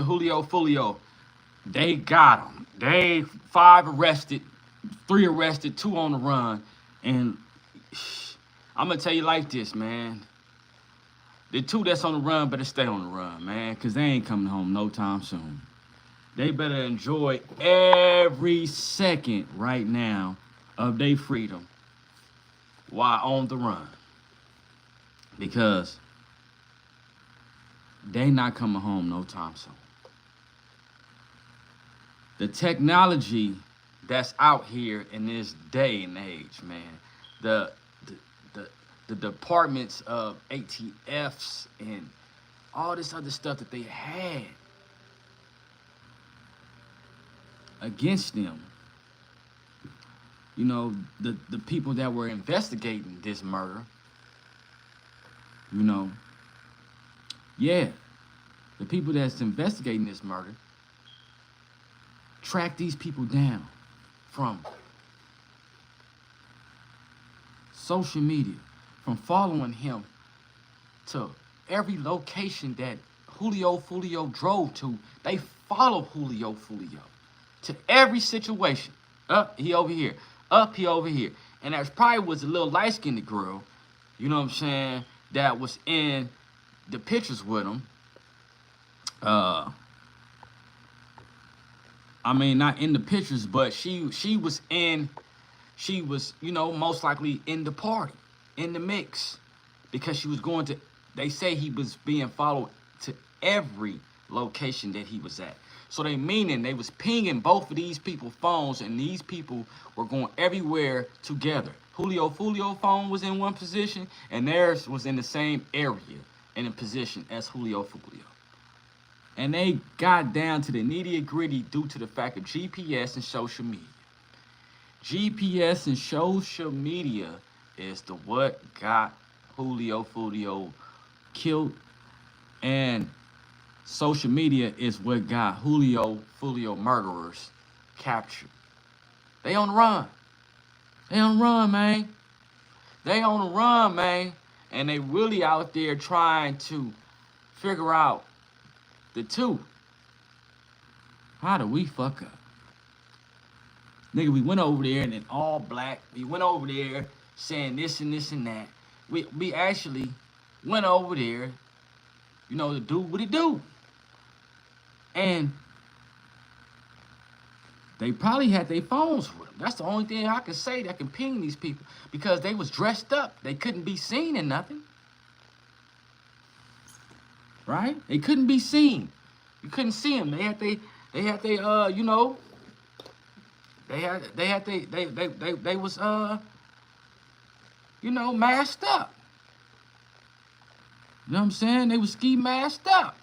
Julio Fulio. They got him. They 5 arrested, 3 arrested, 2 on the run. And I'm gonna tell you like this, man. The 2 that's on the run better stay on the run, man, cause they ain't coming home no time soon. They better enjoy every second right now of their freedom while on the run, because they not coming home no time soon. The technology that's out here in this day and age, man, the the the, the departments of ATFs and all this other stuff that they had against them, you know, the people that were investigating this murder, you know, yeah, the people that's investigating this murder track these people down from social media, from following him to every location that Julio Fulio drove to. They follow Julio Fulio to every situation. Up, he over here. Up, he over here. And that probably was a little light-skinned girl, you know what I'm saying, that was in the pictures with him. I mean, not in the pictures, but she was in, she was, you know, most likely in the party, in the mix, because she was going to, they say he was being followed to every location that he was at. So they meaning they was pinging both of these people's phones, and these people were going everywhere together. Julio Fulio phone was in one position, and theirs was in the same area and in position as Julio Fulio. And they got down to the nitty gritty due to the fact of GPS and social media. GPS and social media is the what got Julio Fulio killed, and social media is what got Julio Fulio murderers captured. They on the run. They on the run, man. They on the run, man. And they really out there trying to figure out the 2. How do we fuck up? Nigga, we went over there and in all black. We went over there saying this and this and that. We actually went over there, you know, to do what it do. And they probably had their phones with them. That's the only thing I can say that can ping these people, because they was dressed up. They couldn't be seen in nothing. Right? They couldn't be seen. You couldn't see them. They had they you know, they was you know, masked up. You know what I'm saying? They was ski masked up.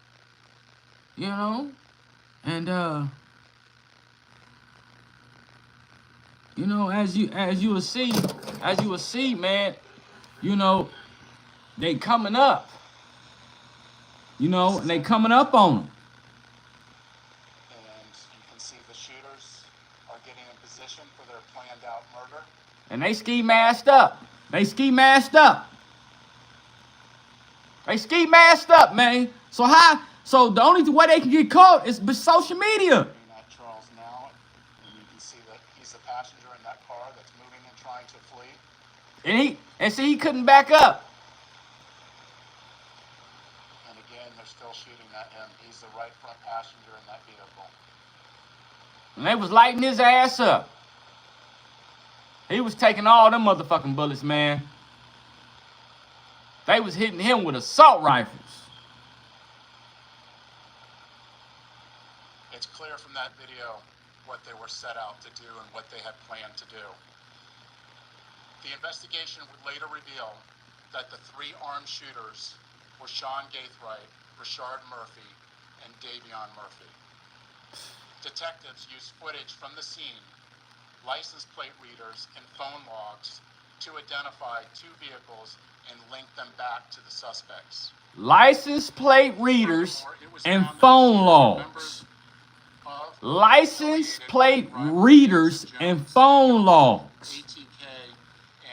You know? And you know, as you will see, man, you know, they coming up. You know, and they coming up on them. And you can see the shooters are getting in position for their planned out murder. And they ski masked up. They ski masked up. They ski masked up, man. So the only way they can get caught is by social media. At Charles now, and you can see that he's the passenger in that car that's moving and trying to flee. And see, he couldn't back up. And again, they're still shooting at him. He's the right front passenger in that vehicle. And they was lighting his ass up. He was taking all them motherfucking bullets, man. They was hitting him with assault rifles. It's clear from that video what they were set out to do and what they had planned to do. The investigation would later reveal that the 3 armed shooters were Sean Gaithright, Rashard Murphy, and Davion Murphy. Detectives used footage from the scene, license plate readers, and phone logs to identify 2 vehicles and link them back to the suspects. License plate readers and phone logs. License plate readers and phone logs. ATK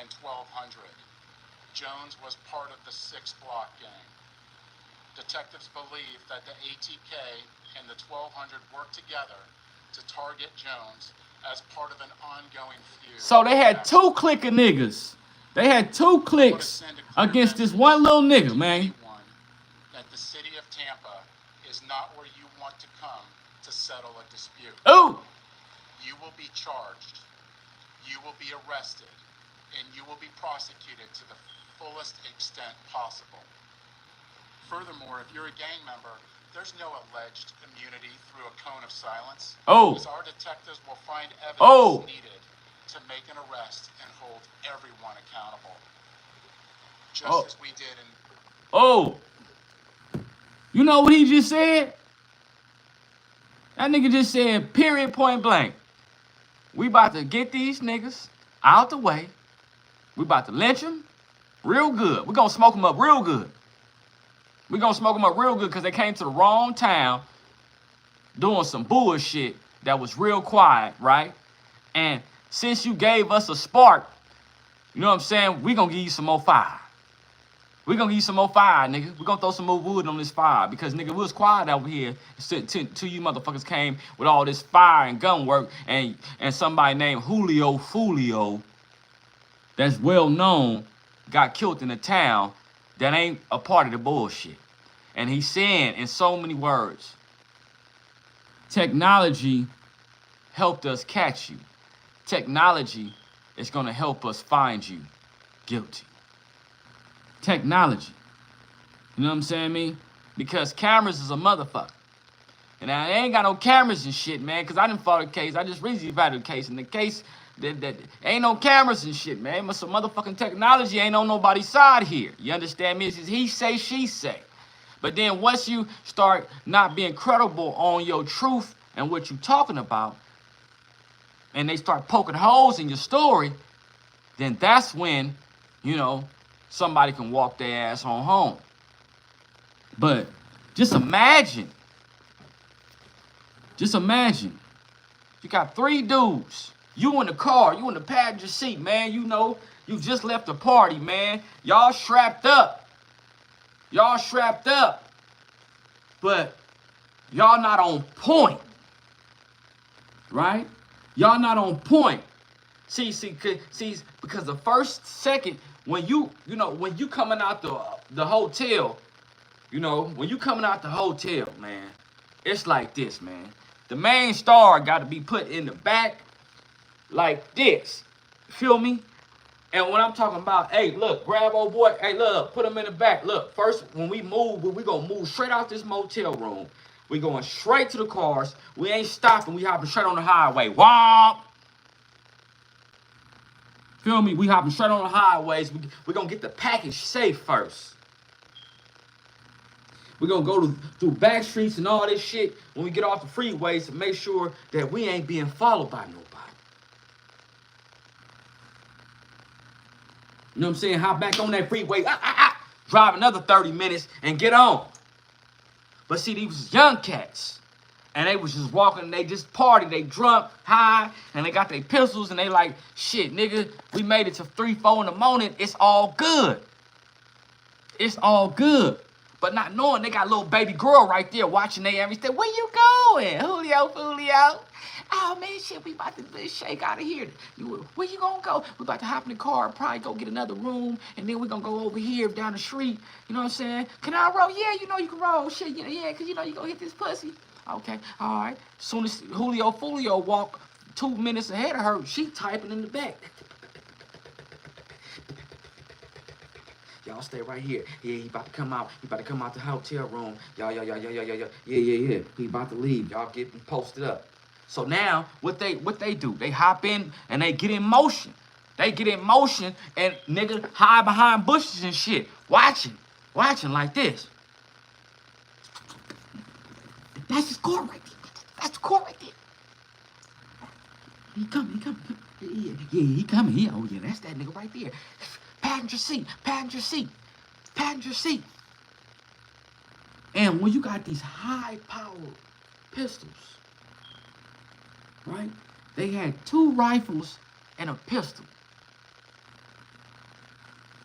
and 1200. Jones was part of the 6 Block gang. Detectives believe that the ATK and the 1200 worked together to target Jones as part of an ongoing feud. So they had two clique of niggas. They had two cliques against this one little nigga, man. That the city of Tampa is not where you want to come to settle a dispute. Ooh. You will be charged, you will be arrested, and you will be prosecuted to the fullest extent possible. Furthermore, if you're a gang member, there's no alleged immunity through a cone of silence. Oh. Because our detectives will find evidence needed to make an arrest and hold everyone accountable. Just as we did in... Oh. You know what he just said? That nigga just said, period, point blank. We about to get these niggas out the way. We about to lynch them real good. We gonna smoke them up real good. We gonna smoke them up real good because they came to the wrong town doing some bullshit that was real quiet, right? And since you gave us a spark, you know what I'm saying? We gonna give you some more fire. We gonna give you some more fire, nigga. We gonna throw some more wood on this fire because, nigga, we was quiet over here till you motherfuckers came with all this fire and gun work and somebody named Julio Fulio that's well known got killed in a town that ain't a part of the bullshit. And he's saying in so many words, technology helped us catch you. Technology is gonna help us find you guilty. Technology. You know what I'm saying, me? Because cameras is a motherfucker. And I ain't got no cameras and shit, man, because I didn't follow the case. I just recently evaluated the case. And the case, that ain't no cameras and shit, man. But some motherfucking technology ain't on nobody's side here. You understand me? It's just he say, she say. But then once you start not being credible on your truth and what you talking about, and they start poking holes in your story, then that's when, you know, somebody can walk their ass on home. But just imagine. Just imagine. You got three dudes. You in the car. You in the passenger seat, man. You know, you just left the party, man. Y'all strapped up. Y'all strapped up. But y'all not on point. Right? Y'all not on point. See, because the first second, when you coming out the hotel, you know, when you coming out the hotel, man, it's like this, man. The main star got to be put in the back like this. Feel me? And when I'm talking about, hey, look, grab old boy, hey, look, put him in the back. Look, first, when we move, we going to move straight out this motel room. We going straight to the cars. We ain't stopping. We hopping straight on the highway. Womp! Feel me? We hopping straight on the highways. We're going to get the package safe first. We're going to go through back streets and all this shit when we get off the freeways to make sure that we ain't being followed by nobody. You know what I'm saying? Hop back on that freeway. Drive another 30 minutes and get on. But see, these was young cats. And they was just walking, they just party, they drunk, high, and they got their pistols, and they like, shit, nigga, we made it to 3, 4 in the morning, it's all good. It's all good. But not knowing they got a little baby girl right there watching they everything. Where you going? Julio. Oh, man, shit, we about to shake out of here. Where you gonna go? We about to hop in the car, probably go get another room, and then we gonna go over here down the street. You know what I'm saying? Can I roll? Yeah, you know you can roll. Shit, yeah, because you know you gonna hit this pussy. Okay, all right. Soon as Julio Fulio walk 2 minutes ahead of her, she typing in the back. Y'all stay right here. Yeah, he about to come out. He about to come out the hotel room. Y'all. Yeah. He about to leave. Y'all getting posted up. So now, what they do? They hop in and they get in motion. They get in motion and niggas hide behind bushes and shit. Watching like this. That's his car right there. That's the car right there. He coming. Yeah, he coming. Yeah, oh yeah, that's that nigga right there. Passenger seat. And when you got these high-powered pistols, right? They had 2 rifles and a pistol.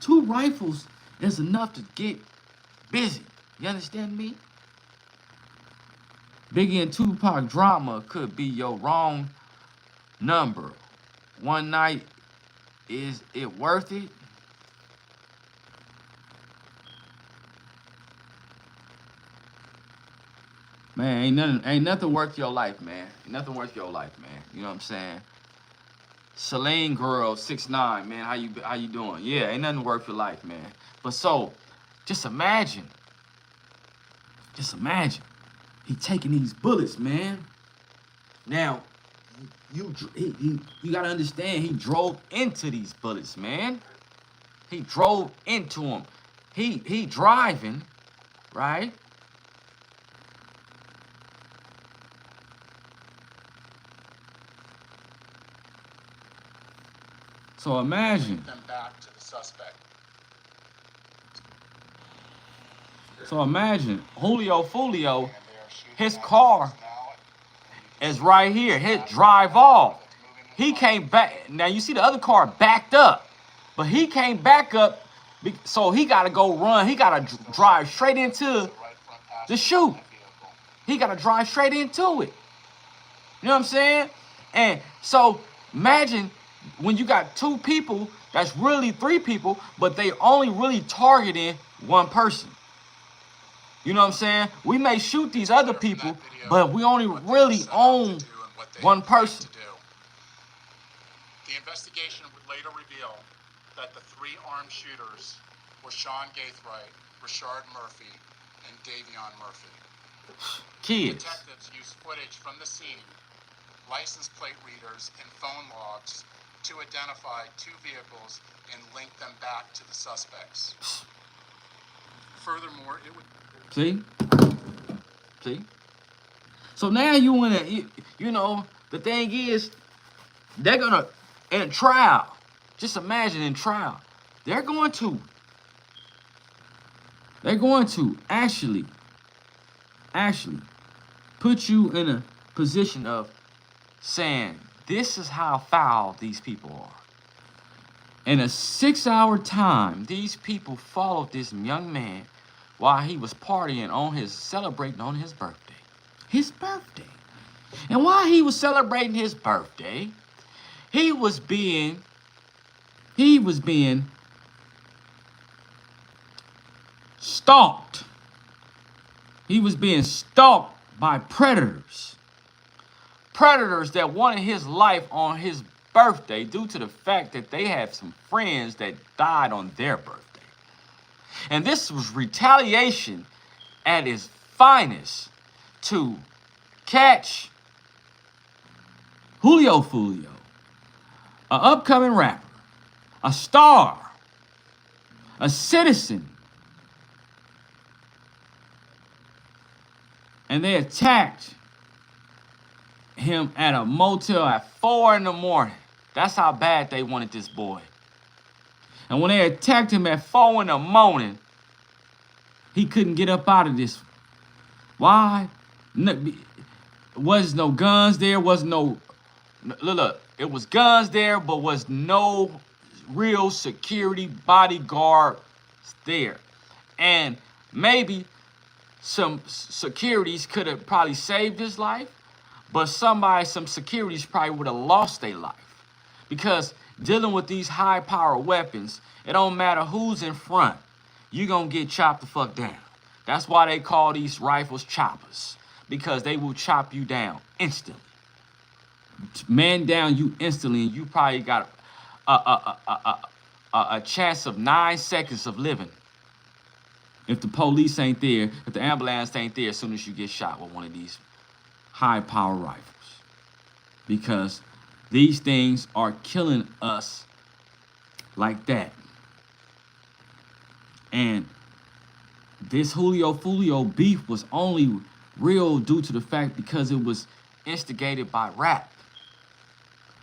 2 rifles is enough to get busy. You understand me? Biggie and Tupac drama could be your wrong number. One night, is it worth it? Man, ain't nothing worth your life, man. Ain't nothing worth your life, man. You know what I'm saying? Celine Girl 6'9", man. How you doing? Yeah, ain't nothing worth your life, man. But so, just imagine. Just imagine. He taking these bullets, man. Now, you gotta understand, he drove into these bullets, man. He drove into them. He driving, right? So imagine. Them back to the suspect. So imagine Julio Fulio, And they are shooting his at car us now. is right here. His drive off. He came back. Now you see the other car backed up, but he came back up, so he got to go run. He got to drive straight into the shoot. He got to drive straight into it. You know what I'm saying? And so imagine when you got two people, that's really three people, but they only really targeting one person. You know what I'm saying? We may shoot these other people, but we only really own one person. The investigation would later reveal that the three armed shooters were Sean Gaithright, Rashard Murphy, and Davion Murphy. Kids. Detectives used footage from the scene, license plate readers, and phone logs to identify two vehicles and link them back to the suspects. Furthermore, it would... See? See? So now you want to, you know, the thing is, they're going to, in trial, just imagine in trial, they're going to actually put you in a position of saying, this is how foul these people are. In a 6-hour time, these people followed this young man while he was partying celebrating on his birthday. His birthday. And while he was celebrating his birthday, he was being stalked. He was being stalked by predators. Predators that wanted his life on his birthday due to the fact that they had some friends that died on their birthday. And this was retaliation at its finest to catch Julio Fulio, an upcoming rapper, a star, a citizen. And they attacked him at a motel at 4 in the morning. That's how bad they wanted this boy. And when they attacked him at 4 in the morning, he couldn't get up out of this. Why? Was no guns there, was no, look, it was guns there, but was no real security bodyguard there. And maybe some securities could have probably saved his life, but some securities probably would have lost their life. Because dealing with these high power weapons, it don't matter who's in front, you're gonna get chopped the fuck down. That's why they call these rifles choppers, because they will chop you down instantly. Man down you instantly, and you probably got a chance of 9 seconds of living. If the police ain't there, if the ambulance ain't there as soon as you get shot with one of these high power rifles. Because these things are killing us like that. And this Julio Fulio beef was only real due to the fact because it was instigated by rap.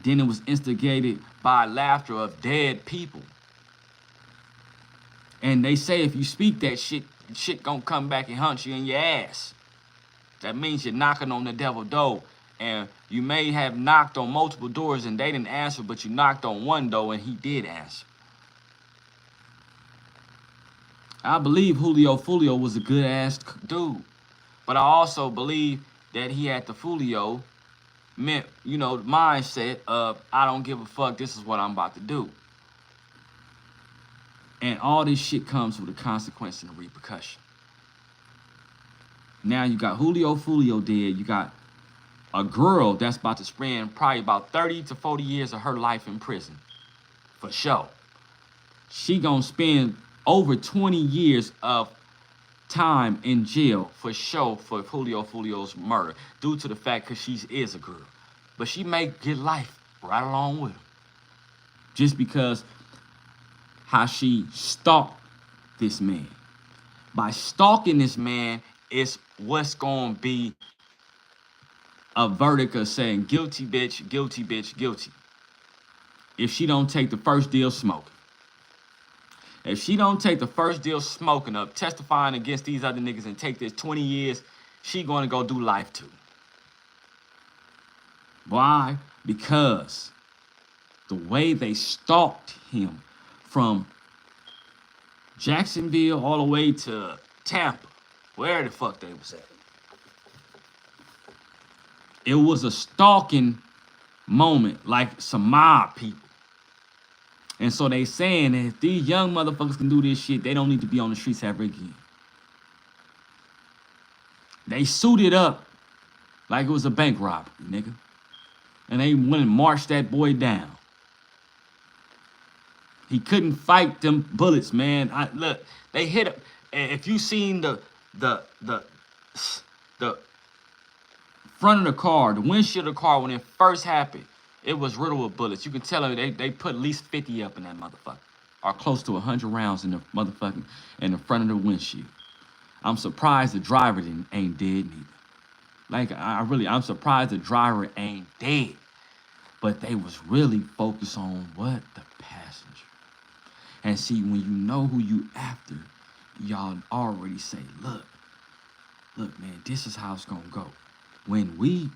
Then it was instigated by laughter of dead people. And they say if you speak that shit gonna come back and hunt you in your ass. That means you're knocking on the devil's door. And you may have knocked on multiple doors and they didn't answer, but you knocked on one door and he did answer. I believe Julio Fulio was a good ass dude. But I also believe that he had the Fulio meant, you know, mindset of, I don't give a fuck, this is what I'm about to do. And all this shit comes with a consequence and a repercussion. Now you got Julio Fulio dead. You got a girl that's about to spend probably about 30 to 40 years of her life in prison. For sure. She gonna spend over 20 years of time in jail for sure for Julio Fulio's murder due to the fact because she is a girl. But she may get life right along with him. Just because how she stalked this man. By stalking this man is what's gonna be a verdict of saying guilty bitch, guilty bitch, guilty. If she don't take the first deal smoking. If she don't take the first deal smoking up, testifying against these other niggas and take this 20 years, she gonna go do life too. Why? Because the way they stalked him from Jacksonville all the way to Tampa, where the fuck they was at. It was a stalking moment, like some mob people. And so they saying that if these young motherfuckers can do this shit, they don't need to be on the streets ever again. They suited up like it was a bank robbery, nigga. And they went and marched that boy down. He couldn't fight them bullets, man. Look, they hit him. If you seen the front of the car, the windshield of the car when it first happened, it was riddled with bullets. You can tell they put at least 50 up in that motherfucker, or close to 100 rounds in the motherfucking in the front of the windshield. I'm surprised the driver ain't dead neither. Like I'm surprised the driver ain't dead. But they was really focused on what? The passenger. And see, when you know who you after, y'all already say, look, man, this is how it's gonna go. When we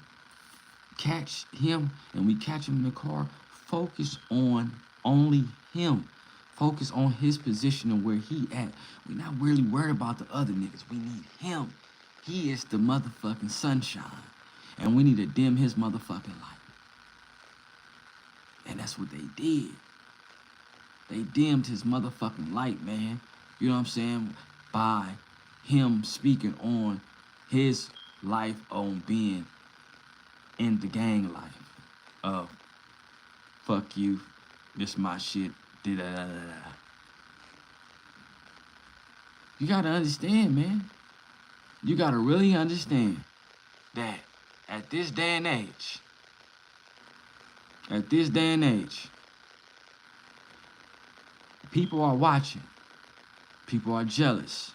catch him and we catch him in the car, focus on only him. Focus on his position and where he at. We're not really worried about the other niggas. We need him. He is the motherfucking sunshine. And we need to dim his motherfucking light. And that's what they did. They dimmed his motherfucking light, man. You know what I'm saying? By him speaking on his life on being in the gang life of fuck you, this my shit, da-da-da-da-da. You gotta understand, man. You gotta really understand that at this day and age, people are watching. People are jealous.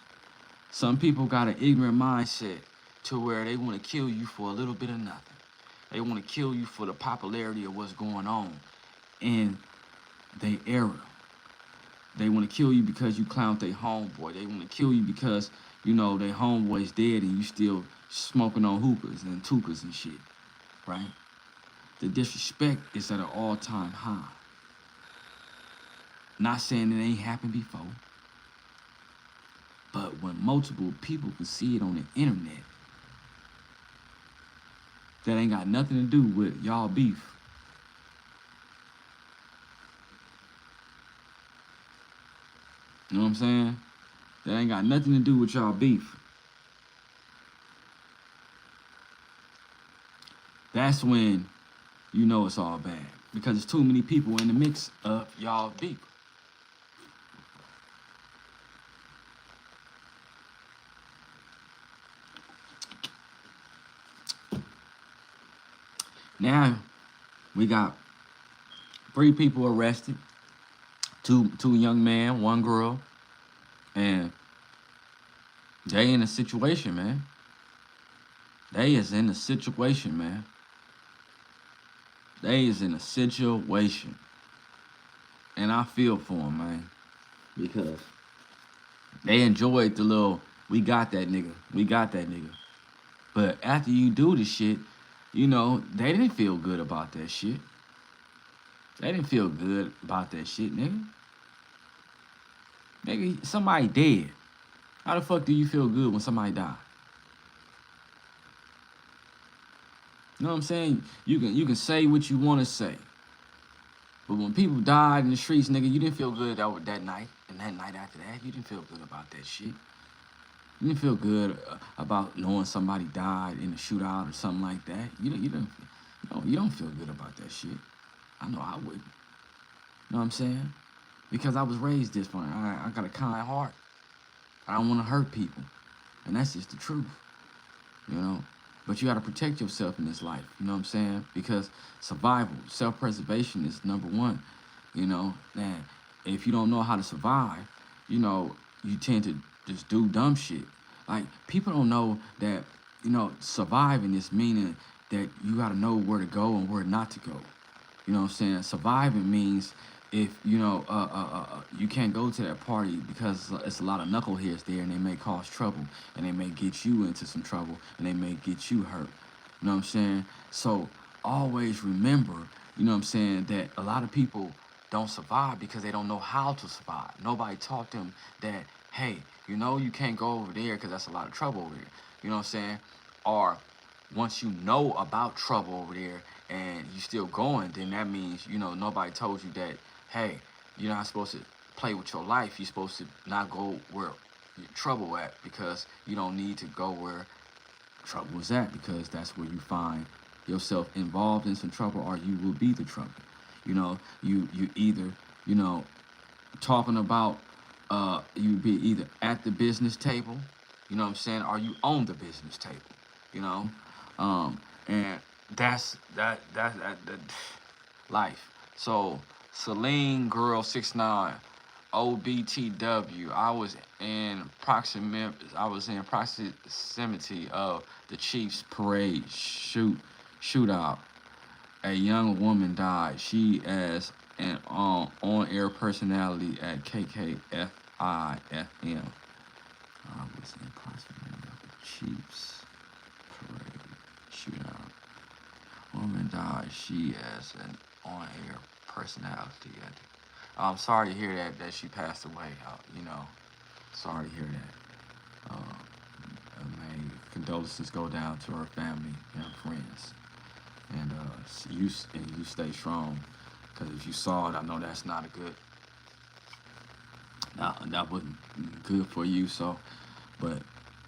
Some people got an ignorant mindset to where they want to kill you for a little bit of nothing. They want to kill you for the popularity of what's going on in their era. They want to kill you because you clowned their homeboy. They want to kill you because, you know, their homeboy's dead and you still smoking on hookahs and tookahs and shit, right? The disrespect is at an all-time high. Not saying it ain't happened before, but when multiple people can see it on the internet, that ain't got nothing to do with y'all beef. You know what I'm saying? That ain't got nothing to do with y'all beef. That's when you know it's all bad. Because there's too many people in the mix of y'all beef. Now, we got 3 people arrested. Two young men, 1 girl. And they in a situation, man. They is in a situation, man. They is in a situation. And I feel for them, man. Because they enjoyed the little, we got that nigga. We got that nigga. But after you do the shit, you know, they didn't feel good about that shit. They didn't feel good about that shit, nigga. Nigga, somebody dead. How the fuck do you feel good when somebody died? You know what I'm saying? You can say what you want to say. But when people died in the streets, nigga, you didn't feel good that night. And that night after that, you didn't feel good about that shit. You didn't feel good about knowing somebody died in a shootout or something like that. You don't feel good about that shit. I know I wouldn't. You know what I'm saying? Because I was raised this way. I got a kind heart. I don't want to hurt people. And that's just the truth. You know? But you got to protect yourself in this life. You know what I'm saying? Because survival, self-preservation is number one. You know? And if you don't know how to survive, you know, you tend to just do dumb shit. Like, people don't know that, you know, surviving is meaning that you got to know where to go and where not to go. You know what I'm saying? Surviving means if, you know, you can't go to that party because it's a lot of knuckleheads there and they may cause trouble and they may get you into some trouble and they may get you hurt. You know what I'm saying? So always remember, you know what I'm saying, that a lot of people don't survive because they don't know how to survive. Nobody taught them that, hey, you know, you can't go over there because that's a lot of trouble over there. You know what I'm saying? Or once you know about trouble over there and you still going, then that means, you know, nobody told you that, hey, you're not supposed to play with your life. You're supposed to not go where your trouble at because you don't need to go where trouble is at because that's where you find yourself involved in some trouble or you will be the trouble. You know, you either, you know, talking about you be either at the business table, you know what I'm saying, or you own the business table, you know, and that's life. So Celine Girl 69, OBTW. I was in proximity of the Chiefs parade shootout. A young woman died. She as an on-air personality at KKFI FM. I was in proximity of the Chiefs parade shootout. Woman died. She as an on-air personality. I'm sorry to hear that she passed away. You know, sorry to hear that. May condolences go down to her family and her friends. And you stay strong, because if you saw it, I know that's not a good. That wasn't good for you. So, but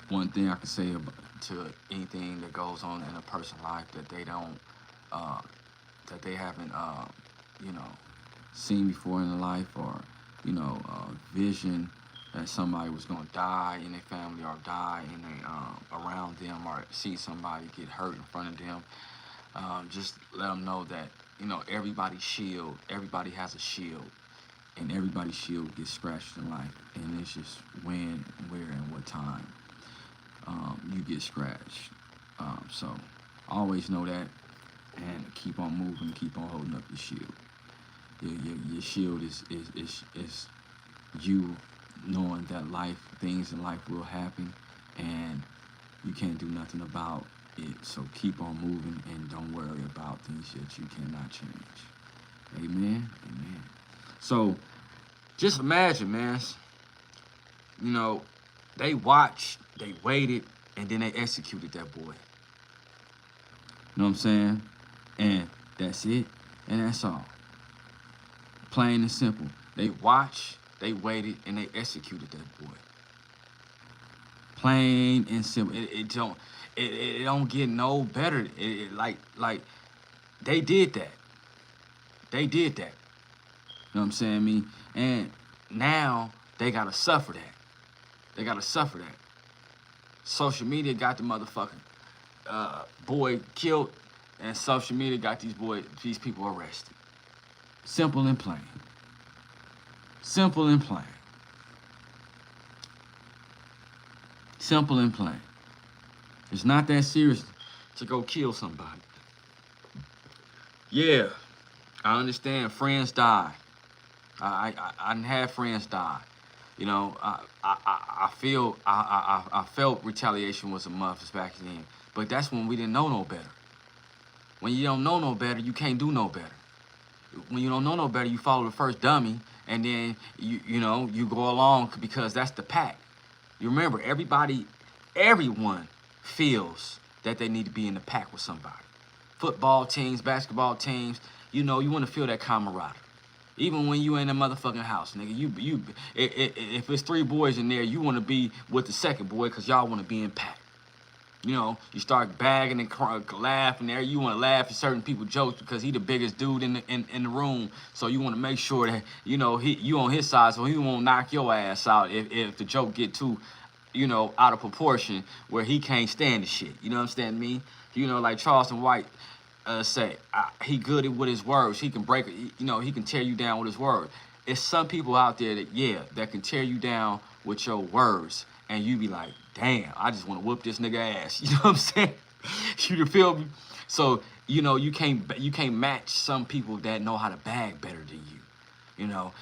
one thing I can say to anything that goes on in a person's life that they don't, that they haven't, you know, seen before in their life, or you know, vision that somebody was gonna die in their family or die in around them, or see somebody get hurt in front of them. Just let them know that, you know, everybody's shield, everybody has a shield, and everybody's shield gets scratched in life, and it's just when, where, and what time you get scratched. So always know that, and keep on moving, keep on holding up your shield. Your shield is you knowing that things in life will happen, and you can't do nothing about it. So keep on moving and don't worry about things that you cannot change. Amen. Amen. So just imagine, man, you know, they watched, they waited, and then they executed that boy. You know what I'm saying? And that's it, and that's all. Plain and simple. They watched, they waited, and they executed that boy. Plain and simple. It don't get no better. Like they did that. They did that. You know what I'm saying, me? And now they gotta suffer that. They gotta suffer that. Social media got the motherfucking boy killed, and social media got these people arrested. Simple and plain. Simple and plain. Simple and plain. It's not that serious to go kill somebody. Yeah, I understand friends die. I done had friends die. You know, I felt retaliation was a must back then, but that's when we didn't know no better. When you don't know no better, you can't do no better. When you don't know no better, you follow the first dummy, and then you know, you go along because that's the pack. You remember, everyone feels that they need to be in the pack with somebody. football teams, basketball teams. You know, you want to feel that camaraderie. Even when you in a motherfucking house, nigga, if it's 3 boys in there, you want to be with the second boy because y'all want to be in pack. You know, you start bagging and laughing there. You want to laugh at certain people's jokes because he the biggest dude in the room. So you want to make sure that, you know, you on his side so he won't knock your ass out if the joke get too, you know, out of proportion where he can't stand the shit. You know what I'm saying? Me, you know, like Charleston White say, he good with his words. He can break it. You know, he can tear you down with his words. It's some people out there that can tear you down with your words, and you be like, damn, I just want to whoop this nigga ass. You know what I'm saying? You feel me? So, you know, you can't match some people that know how to bag better than you. You know,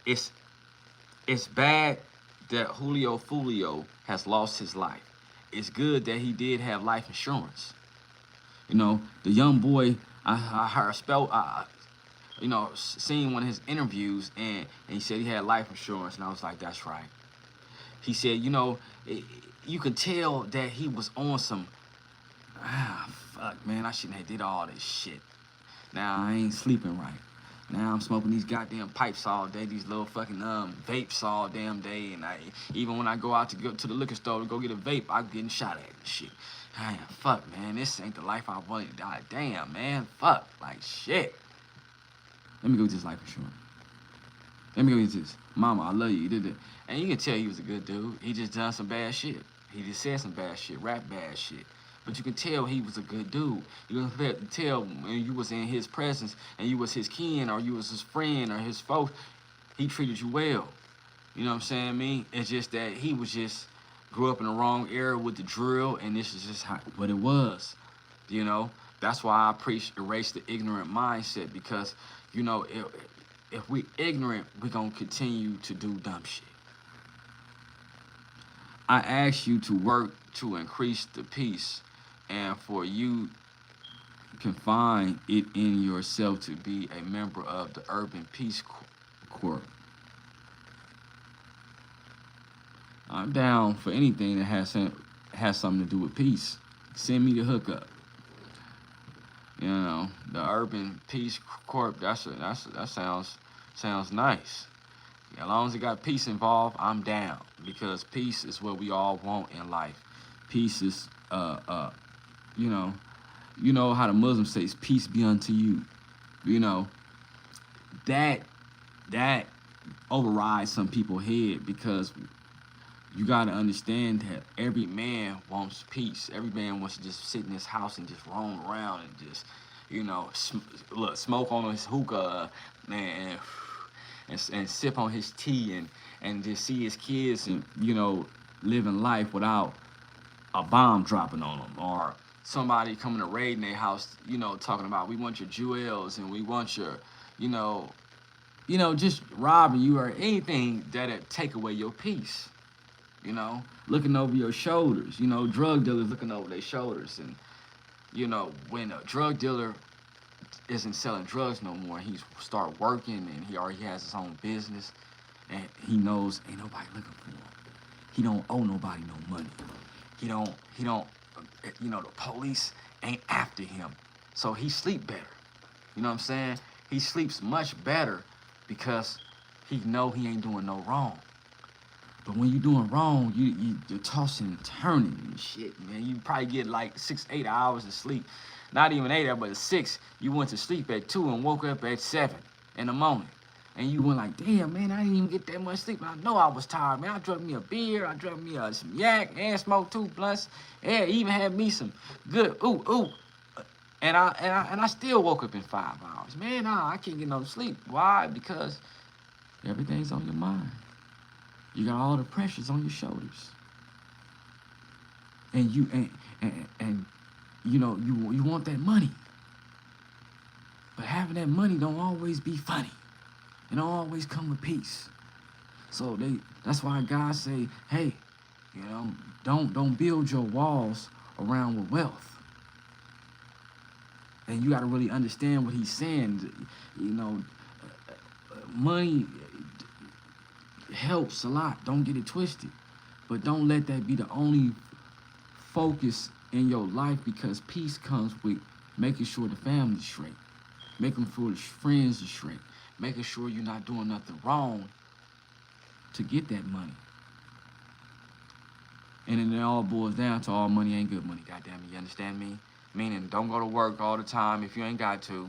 it's bad that Julio Fulio has lost his life. It's good that he did have life insurance. You know, the young boy, I heard you know, seen one of his interviews, and he said he had life insurance, and I was like, that's right. He said, you know, you could tell that he was on some, fuck, man, I shouldn't have did all this shit. Now I ain't sleeping right. Now I'm smoking these goddamn pipes all day, these little fucking vapes all damn day, and even when I go out to go to the liquor store to go get a vape, I'm getting shot at and shit. Damn, fuck, man, this ain't the life I wanted. God damn, man, fuck, like shit. Let me go get this life insurance. Let me go get this. Mama, I love you. You did it. And you can tell he was a good dude. He just done some bad shit. He just said some bad shit, rap bad shit. But you can tell he was a good dude. You can tell when you was in his presence and you was his kin or you was his friend or his folks, he treated you well. You know what I'm saying, me? It's just that he was just grew up in the wrong era with the drill, and this is just what it was. You know? That's why I preach erase the ignorant mindset, because, you know, if we ignorant, we gonna continue to do dumb shit. I ask you to work to increase the peace, and for you can find it in yourself to be a member of the Urban Peace Corps. I'm down for anything that has something to do with peace. Send me the hookup. You know, the Urban Peace Corps. That sounds nice. As long as it got peace involved, I'm down, because peace is what we all want in life. Peace is you know how the Muslim says, peace be unto you. You know, that overrides some people's head, because you gotta understand that every man wants peace. Every man wants to just sit in his house and just roam around and just, you know, smoke on his hookah, and sip on his tea and just see his kids and, you know, living life without a bomb dropping on them, or somebody coming to raid in their house, you know, talking about, we want your jewels and we want your, you know, just robbing you or anything that'll take away your peace. You know, looking over your shoulders, you know, drug dealers looking over their shoulders. And, you know, when a drug dealer isn't selling drugs no more, he start working and he already has his own business, and he knows ain't nobody looking for him. He don't owe nobody no money. He don't, you know, the police ain't after him. So he sleep better. You know what I'm saying? He sleeps much better because he know he ain't doing no wrong. But when you're doing wrong, you're tossing and turning and shit, man. You probably get like 6-8 hours of sleep. Not even 8 hours, but 6. You went to sleep at 2 and woke up at 7 in the morning. And you went like, damn, man, I didn't even get that much sleep. I know I was tired, man. I drank me a beer. I drank me some yak and smoked 2 blunts. Yeah, even had me some good ooh. And I still woke up in 5 hours. Man, nah, I can't get no sleep. Why? Because everything's on your mind. You got all the pressures on your shoulders, and you know you want that money, but having that money don't always be funny. It don't always come with peace. So that's why God say, hey, you know, don't build your walls around with wealth. And you got to really understand what He's saying. You know, money helps a lot. Don't get it twisted. But don't let that be the only focus in your life, because peace comes with making sure the family's straight, making sure the friends are straight, making sure you're not doing nothing wrong to get that money. And then it all boils down to all money ain't good money, goddamn it, you understand me? Meaning, don't go to work all the time if you ain't got to.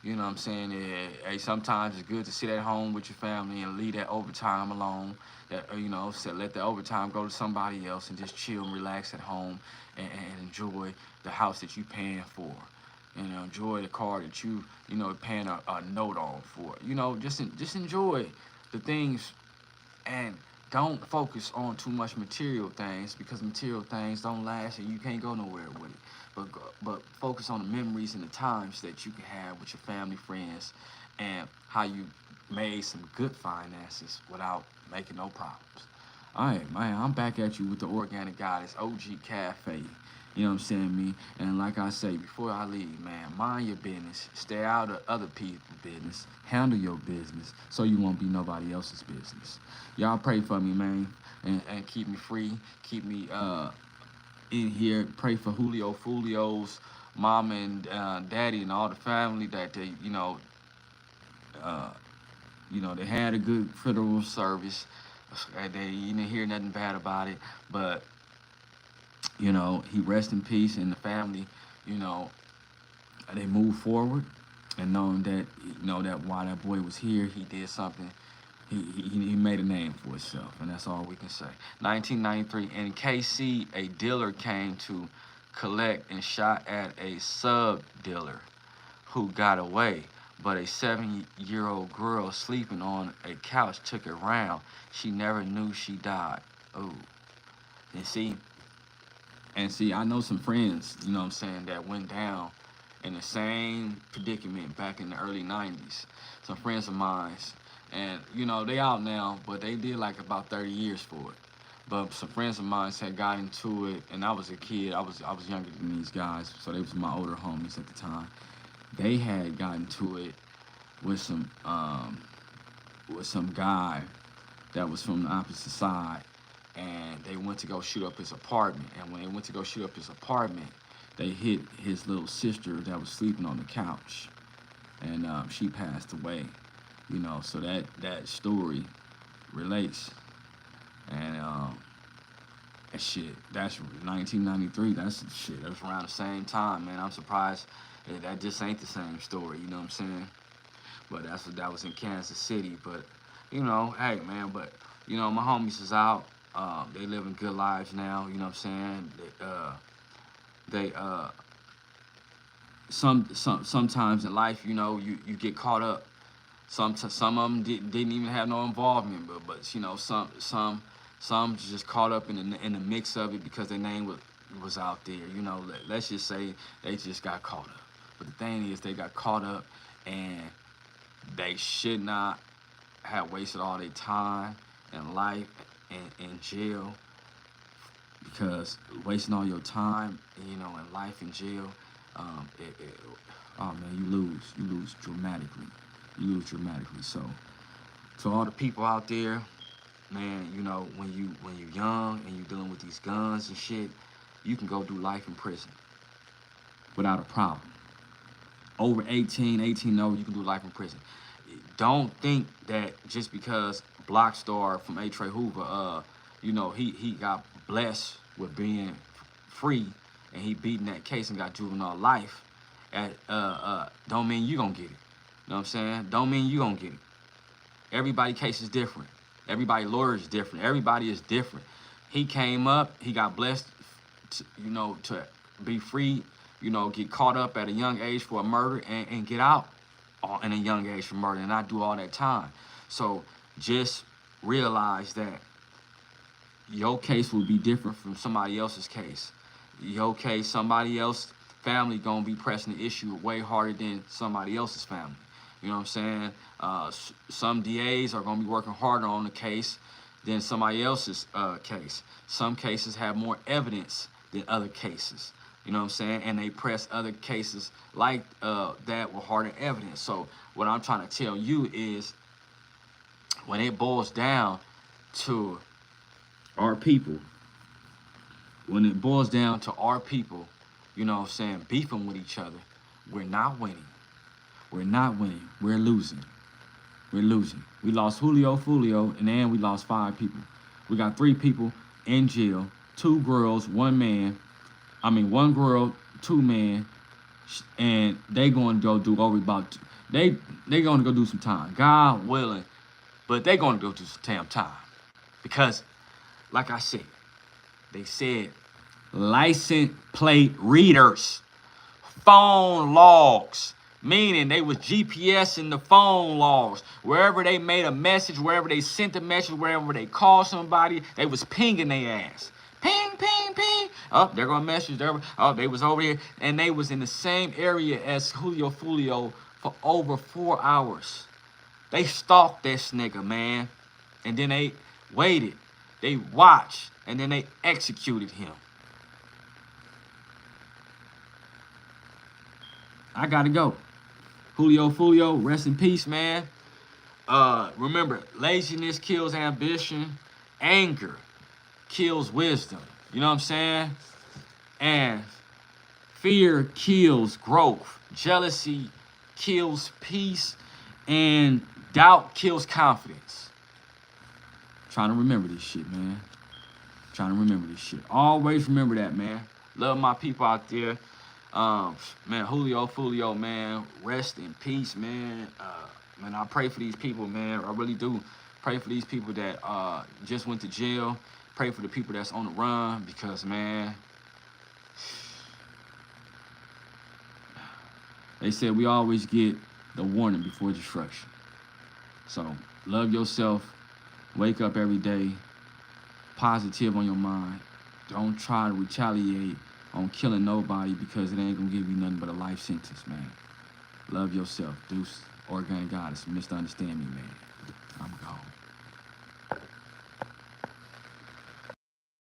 You know what I'm saying? Hey, sometimes it's good to sit at home with your family and leave that overtime alone. That so let the overtime go to somebody else and just chill and relax at home and enjoy the house that you paying for. Enjoy the car that you paying a note on for. Just enjoy the things, and don't focus on too much material things, because material things don't last and you can't go nowhere with it. But focus on the memories and the times that you can have with your family, friends, and how you made some good finances without making no problems. All right, man, I'm back at you with the Organic Goddess OG Cafe. You know what I'm saying, me? And like I say, before I leave, man, mind your business. Stay out of other people's business. Handle your business so you won't be nobody else's business. Y'all pray for me, man, and keep me free. Keep me in here. Pray for Julio Fulio's mom and daddy and all the family, that they, they had a good funeral service. They didn't hear nothing bad about it, but he rest in peace, and the family, they move forward, and knowing that, that while that boy was here, he did something. He made a name for himself, and that's all we can say. 1993, in KC, a dealer came to collect and shot at a sub-dealer who got away, but a 7-year-old girl sleeping on a couch took it round. She never knew she died. Oh, and see, I know some friends, that went down in the same predicament back in the early 90s. Some friends of mine, and, they out now, but they did like about 30 years for it. But some friends of mine had got into it, and I was a kid. I was younger than these guys, so they was my older homies at the time. They had gotten to it with some guy that was from the opposite side, and they went to go shoot up his apartment. And when they went to go shoot up his apartment, they hit his little sister that was sleeping on the couch, and she passed away. So that story relates, and that shit. That's 1993. That's shit. That was around the same time, man. I'm surprised that just ain't the same story. You know what I'm saying? But that was in Kansas City. But hey, man. But my homies is out. They living good lives now. You know what I'm saying? Sometimes in life, you get caught up. Some of them didn't even have no involvement, but some just caught up in the mix of it because their name was out there. Let's just say they just got caught up. But the thing is, they got caught up, and they should not have wasted all their time and life in jail, because wasting all your time, and life in jail, oh man, you lose dramatically. You lose dramatically. So, to all the people out there, man, when you're young and you're dealing with these guns and shit, you can go do life in prison without a problem. Over 18, you can do life in prison. Don't think that just because Blockstar from A. Trey Hoover, he got blessed with being free, and he beating that case and got juvenile life, don't mean you gonna get it. You know what I'm saying? Don't mean you gonna get it. Everybody's case is different. Everybody's lawyer is different. Everybody is different. He came up, he got blessed, to be free, get caught up at a young age for a murder, and get out in a young age for murder, and not do all that time. So just realize that your case will be different from somebody else's case. Your case, somebody else's family gonna be pressing the issue way harder than somebody else's family. You know what I'm saying? Some DAs are gonna be working harder on the case than somebody else's case. Some cases have more evidence than other cases. You know what I'm saying? And they press other cases like that with harder evidence. So what I'm trying to tell you is, when it boils down to our people, when it boils down to our people, you know what I'm saying, beefing with each other, we're not winning. We're not winning. We're losing. We're losing. We lost Julio Fulio, and then we lost 5 people. We got 3 people in jail, 2 girls, 1 man. I mean, 1 girl, 2 men, and they going to go do over about, they going to go do some time, God willing, but they going to go do some damn time. Because, like I said, they said license plate readers, phone logs, meaning they was GPS in the phone logs. Wherever they made a message, wherever they sent a message, wherever they called somebody, they was pinging their ass. Ping, ping, ping. Oh, they're gonna message there. Oh, they was over here, and they was in the same area as Julio Fulio for over 4 hours. They stalked this nigga, man, and then they waited. They watched, and then they executed him. I gotta go. Julio Fulio, rest in peace, man. Remember, laziness kills ambition. Anger kills wisdom. You know what I'm saying? And fear kills growth. Jealousy kills peace. And doubt kills confidence. Trying to remember this shit, man. Trying to remember this shit. Always remember that, man. Love my people out there. Man, Julio Fulio, man, rest in peace, man. Man, I pray for these people, man. I really do. Pray for these people that just went to jail. Pray for the people that's on the run, because, man, they said we always get the warning before destruction. So, love yourself. Wake up every day. Positive on your mind. Don't try to retaliate on killing nobody, because it ain't gonna give you nothing but a life sentence, man. Love yourself. Deuce, Organic Goddess. Misunderstand me, man. I'm gone.